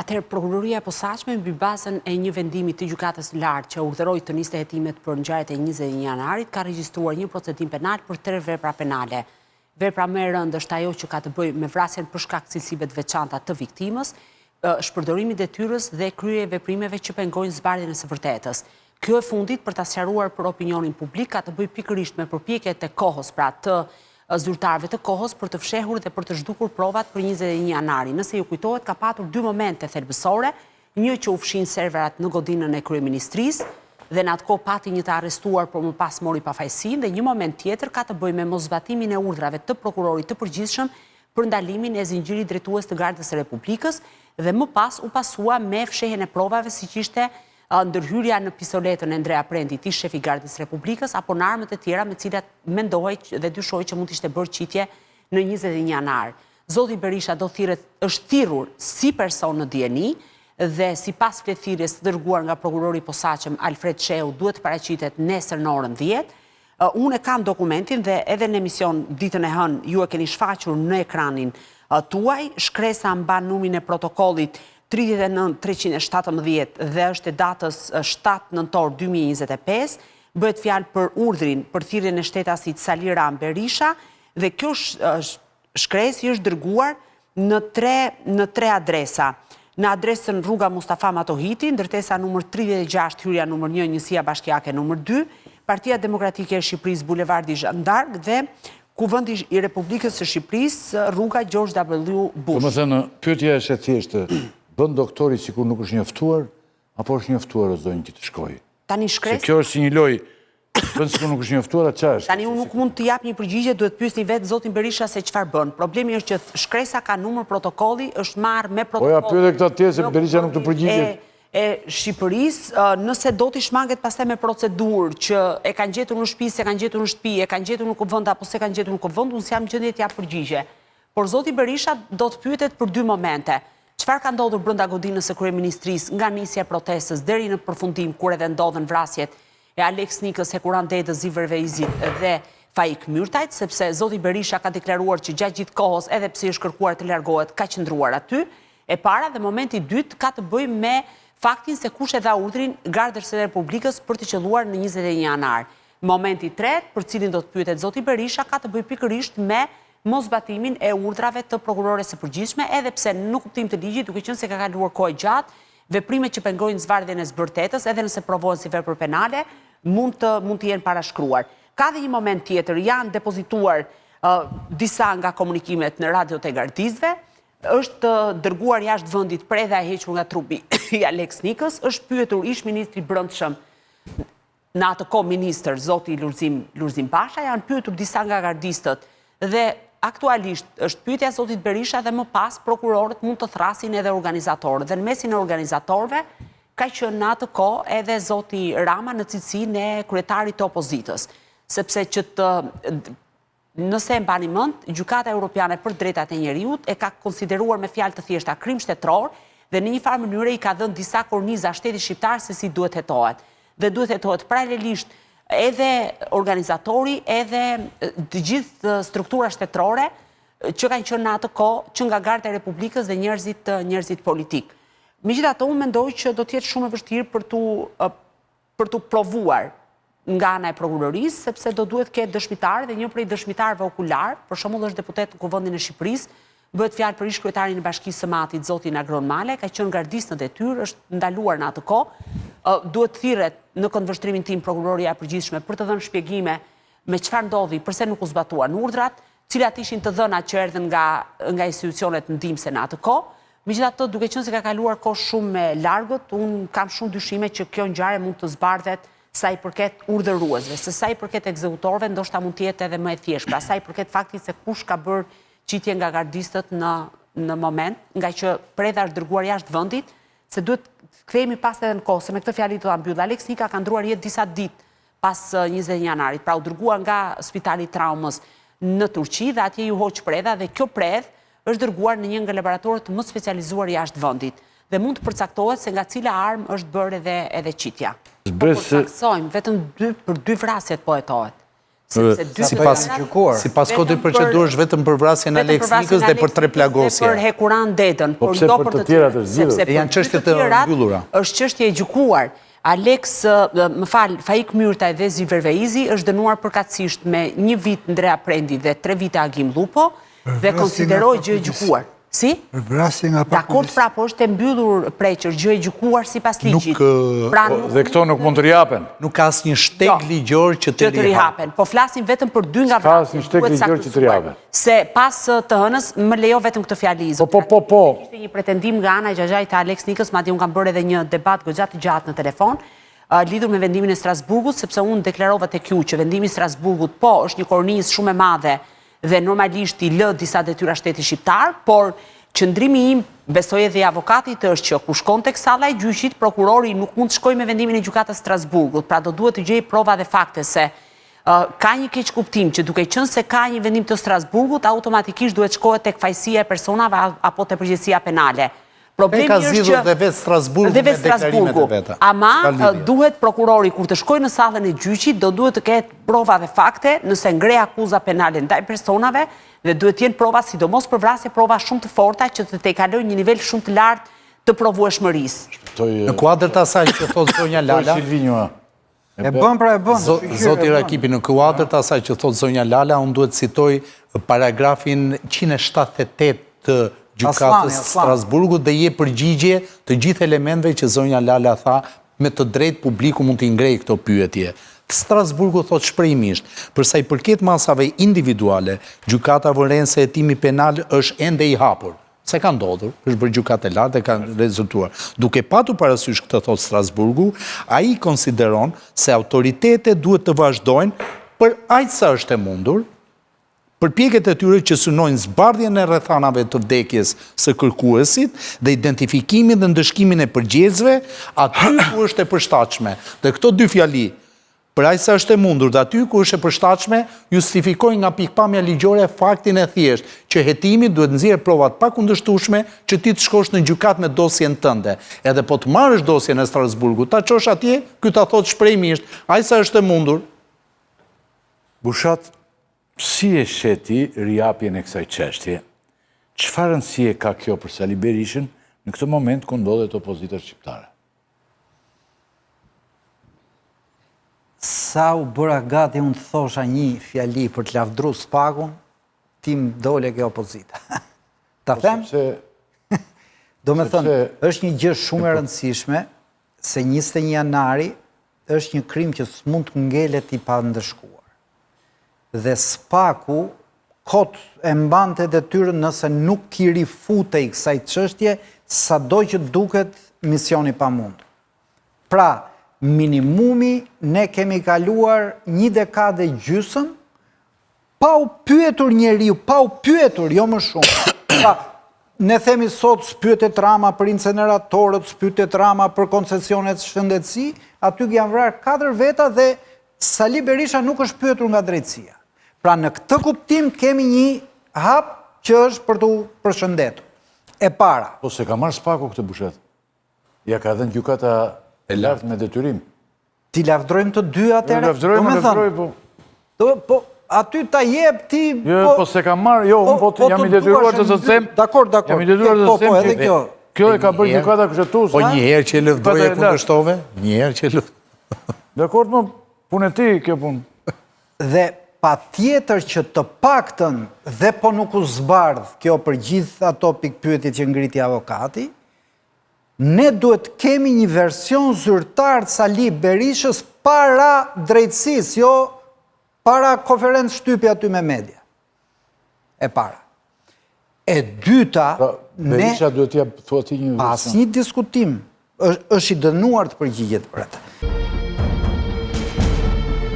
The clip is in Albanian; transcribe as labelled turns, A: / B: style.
A: Atëherë, prokuroria e posaçme mbi bazën e një vendimi të gjykatës lartë që urdhëroi të nisë hetimet për ngjarjet e 21 janarit, ka regjistruar një procedim penal për 3 vepra penale. Vepra më e rëndë është ajo që ka të bëjë me vrasjen për shkak të cilësive të veçanta të viktimës, shpërdorimi i detyrës dhe kryerja e veprimeve që pengojnë zbardhjen e së vërtetës. Kjo e fundit, për ta sqaruar për opinionin publik, ka të bëjë pikërisht me përpjekjet e kohës, pra të zyrtarëve të kohës për të fshehur dhe për të zhdukur provat për 21 janari. Nëse ju kujtohet, ka patur 2 momente thelbësore, një që u fshin serverat në godinën e kryeministrisë dhe në atë kohë pati një të arrestuar, por më pas mori pafajësinë, dhe një moment tjetër ka të bëjë me mosbatimin e urdhrave të prokurorit të përgjithshëm për ndalimin e zinxhirit drejtues të Gardës së Republikës dhe më pas u pasua me fshehjen e provave siç ishte ndërhyrja në pistoletën e Andrea Prendit, ish shefi i Gardës së Republikës, apo në armët e tjera me cilat mendohej dhe dyshohej që mund të ishte bërë qitje në 21 janar. Zoti Berisha është thirrur si person në dieni dhe sipas fletëthirrjes të dërguar nga prokurori i posaçëm Alfred Shehu duhet të paraqitet nesër në orën 10. Unë kam dokumentin dhe edhe në emision ditën e hënë ju e keni shfaqur në ekranin tuaj. Shkresa mban numrin e protokollit 39317 dhe është e datës 7 nëntor 2025, bëhet fjalë për urdhrin për thirrjen e shtetasit Sali Ram Berisha dhe kjo shkresë është dërguar në tre adresa. Në adresën Rruga Mustafa Matohiti, ndërtesa numër 36, hyrja numër 1, njësia bashkiake numër 2, Partia Demokratike e Shqipërisë, Bulevardi Jeanne d'Arc dhe Kuvendi i Republikës së Shqipërisë, Rruga George W. Bush.
B: Domethënë, pyetja është e thjeshtë. Bën doktori sikur nuk është njoftuar, apo është njoftuar o zonjë që të shkojë?
A: Tani shkresë.
B: Se kjo është si një lojë, bën sikur nuk është njoftuar, atë çfarë është?
A: Tani unë nuk mund të jap një përgjigje, duhet pyesni vetë zotin Berisha se çfarë bën. Problemi është që shkresa ka numër protokolli, është marrë me protokoll.
B: Po ja pyet këta tjerë se Berisha nuk të përgjigjet.
A: E Shqipërisë, nëse do t'i shmanget pastaj me procedurë që e kanë gjetur në shtëpi, se kanë gjetur në shtëpi, e kanë gjetur në kuvend apo se kanë gjetur në kuvend, unë s'jam në gjendje të jap përgjigje. Por zoti Berisha do të pyetet për 2 momente. Çfarë ka ndodhur brenda godinës së kryeministrisë nga nisja e protestës deri në përfundim kur edhe ndodhen vrasjet e Alex Nikës, Hekuran Dedës, Ziver Veizit dhe Faik Myrtajt, sepse zoti Berisha ka deklaruar që gjatë gjithë kohës, edhe pse është kërkuar të largohet, ka qëndruar aty. E para dhe momenti i dytë ka të bëjë me faktin se kush e dha urdhrin Gardës së Republikës për të qelluar në 21 janar. Momenti i tretë, për cilin do të pyetet zoti Berisha, ka të bëjë pikërisht me mosbatimin e urdhrave të prokurores së përgjithshme, edhe pse në kuptim të ligjit, duke qenë se ka kaluar kohë gjatë, veprimet që pengojnë zbardhjen e së vërtetës, edhe nëse provohen si vepër penale, mund të jenë parashkruar. Ka dhe një moment tjetër, janë depozituar disa nga komunikimet në radiot e gardistëve, është dërguar jashtë vendit predha e hequr nga trupi i Alex Nikës, është pyetur ish ministri i brendshëm në atë kohë ministër zoti Lulzim Pasha, janë pyetur disa nga gardistët dhe aktualisht është pyetja e zotit Berisha dhe më pas prokurorët mund të thrasin edhe organizatorët. Dhe në mesin e organizatorëve ka qenë në atë kohë edhe zoti Rama në cilësinë e kryetarit të opozitës, sepse nëse e mbani mend, Gjykata Evropiane për Drejtat e Njeriut e ka konsideruar me fjalë të thjeshta krim shtetror dhe në një farë mënyre i ka dhënë disa korniza shtetit shqiptar se si duhet hetohet. Dhe duhet hetohet paralelisht edhe organizatori, edhe të gjithë struktura shtetërore që kanë qenë në atë kohë që nga Garda e Republikës dhe njerëzit politik. Megjithatë, unë mendoj që do të jetë shumë e vështirë për tu provuar nga ana e prokurorisë, sepse do duhet ketë dëshmitar dhe një prej dëshmitarëve okular, për shembull është deputet në Kuvendin e Shqipërisë, bëhet fjalë për ish kryetarin e Bashkisë së Matit, zotin Agron Male, ka qenë gardist në detyrë, është ndaluar në atë kohë. Duhet thirret në këndvështrimin tim prokuroria e përgjithshme për të dhënë shpjegime me çfarë ndodhi, pse nuk u zbatuan urdhrat, cilat ishin të dhënat që erdhën nga institucionet ndihmëse në atë kohë. Megjithatë, duke qenë se ka kaluar kohë shumë me largët, unë kam shumë dyshime që kjo ngjarje mund të zbardhet sa i përket urdhëruesve, se sa i përket ekzekutorëve ndoshta mund të jetë edhe më e thjeshtë, pra sa i përket faktit se kush ka bërë qitje nga gardistët në moment, nga që predha është dërguar jashtë vendit, se duhet kthehemi pas edhe në kohë, se me këtë fjalë do ta mbyll. Alex Nika ka ndruar jetë disa ditë pas 20 janarit, pra u dërguar nga Spitali i Traumës në Turqi dhe atje ju hoq predha dhe kjo predhë është dërguar në një nga laboratorët më specializuar jashtë vendit dhe mund të përcaktohet se nga cila armë është bërë edhe qitja. Po përcaksojmë, vetëm për 2 vrasjet po hetohet.
C: Sipas kodit procedurës vetëm për vrasjen e Alex Nikës dhe për 3 plagosje.
A: Për Hekuran Dedën,
B: por jo për të tjerat është zgjidhur.
A: Sepse
C: janë çështje të mbyllura.
A: Është çështje e gjykuar. Alex, Faik Myrtaj dhe Ziver Veizi është dënuar përkatësisht me 1 vit Ndrea Prendi dhe 3 vite Agim Lupo dhe konsideroj gjë e gjykuar. Si?
D: Për vrasje nga pa
A: Dakord, pra, po është e mbyllur preqër, gjë e gjykuar sipas ligjit.
B: Dhe këto nuk mund të rihapen.
C: Nuk ka asnjë shteg ligjor që të
A: rihapen. Po flasim vetëm për 2 nga
B: vrasjet. Ka asnjë shteg ligjor që të rihapen.
A: Se pas të hënës më lejo vetëm këtë fjali.
B: Po.
A: Ishte një pretendim nga ana e gjajgjajt të Alex Nikës, madje unë kam bërë edhe një debat goxha të gjatë në telefon, lidhur me vendimin e Strasburgut, sepse unë deklarova tek ju që vendimi i Strasburgut po është një kornizë shumë e madhe dhe normalisht i lë disa detyra shteti shqiptar, por qëndrimi im, besoj edhe i avokatit, është që ku shkon tek salla e gjyqit, prokurori nuk mund të shkojë me vendimin e gjykatës Strasburgut, pra do duhet të gjejë prova dhe fakte se ka një keq kuptim që duke qenë se ka një vendim të Strasburgut, automatikisht duhet shkohet tek fajësia e personave apo te përgjegjësia penale.
C: Problemi është që dhe vetë Strasburgu me deklarimet e veta.
A: Ama duhet prokurori kur të shkojë në sallën e gjyqit do duhet të ketë prova dhe fakte nëse ngre akuza penale ndaj personave dhe duhet jenë prova sidomos për vrasje prova shumë të forta që të tejkalojnë një nivel shumë të lartë të provueshmërisë.
C: Në kuadër të asaj që thot zonja Lala,
D: e bën.
C: Zoti Rakipi, në kuadër të asaj që thot zonja Lala, unë duhet citoj paragrafin 178 të gjykatës Strasburgut dhe je përgjigje të gjithë elementve që zonja Lala tha me të drejtë publiku mund të ngrej këto pyetje. Strasburgu thot shprehimisht, përsa i përket masave individuale, gjykata vëren se hetimi penal është ende i hapur. Se ka ndodhur, është bërë gjykatë e lartë dhe ka rezultuar. Duke patur parasysh këtë thot Strasburgu, ai konsideron se autoritetet duhet të vazhdojnë për aq sa është e mundur përpjekjet e tyre që synojnë zbardhjen e rrethanave të vdekjes së kërkuesit dhe identifikimin dhe ndëshkimin e përgjegjësve aty ku është e përshtatshme. Dhe këto 2 fjali, për aq sa është e mundur dhe aty ku është e përshtatshme, justifikojnë nga pikpamja ligjore faktin e thjeshtë që hetimi duhet nxjerrë provat pakundërshtueshme që ti të shkosh në gjykat me dosjen tënde. Edhe po të marrësh dosjen e Strasburgut, ta çosh atje, ky ta thot shprehimisht, aq sa është e mundur.
B: Bushat, si e sheti riapjen e kësaj çështje? Çfarë rëndësie ka kjo për Sali Berishën në këtë moment ku ndodhet opozita shqiptare?
D: Sa u bëra gati unë të thosha një fjali për të lavdru spagun, tim dole kjo opozita. Ta them? Do me thënë, është një gjë shumë e rëndësishme se 21 janari është një krim që s'mund të ngelet i pa ndëshkuar. Dhe spaku kot e mbante detyrën nëse nuk ki rifutej kësaj çështje, sado që duket misioni pamundur. Pra, minimumi ne kemi kaluar 1 dekadë gjysmë pa u pyetur njeriu, pa u pyetur, jo më shumë. Pra, ne themi sot s'pyetet Rama për inceneratorët, s'pyetet Rama për koncesionet shëndetësi, aty janë vrarë 4 veta dhe Sali Berisha nuk është pyetur nga drejtësia. Pra në këtë kuptim kemi një hap që është për të përshëndetur. E para.
B: Po se ka marrë spaku këtë bushet? Ja ka dhënë gjykata e lartë me detyrim?
D: Ti lavdrojmë të dy atëre?
B: Lavdrojmë, po.
D: Po, aty ta jep ti...
B: Jo, po se ka marrë, jo, unë jam i detyruar të zëtësem.
D: Dakor.
B: Jam i detyruar të zëtësem që kjo e ka bërë gjykata kushtetuese.
C: Po njëherë që lëvdoj e kundërshtove? Njëherë që lëvdoj.
B: Dakor, më punë e ti kjo punë.
D: Dhe pa tjetër që të paktën dhe po nuk u zbardh kjo për gjithë ato pikpyetje që ngriti avokati, ne duhet kemi një version zyrtar të Sali Berishës para drejtësisë, jo para konferencë shtypje aty me media. E para. E dyta,
B: Berisha duhet t'ja thua ti një version.
D: Pas një diskutim, është i dënuar të përgjigjet për atë.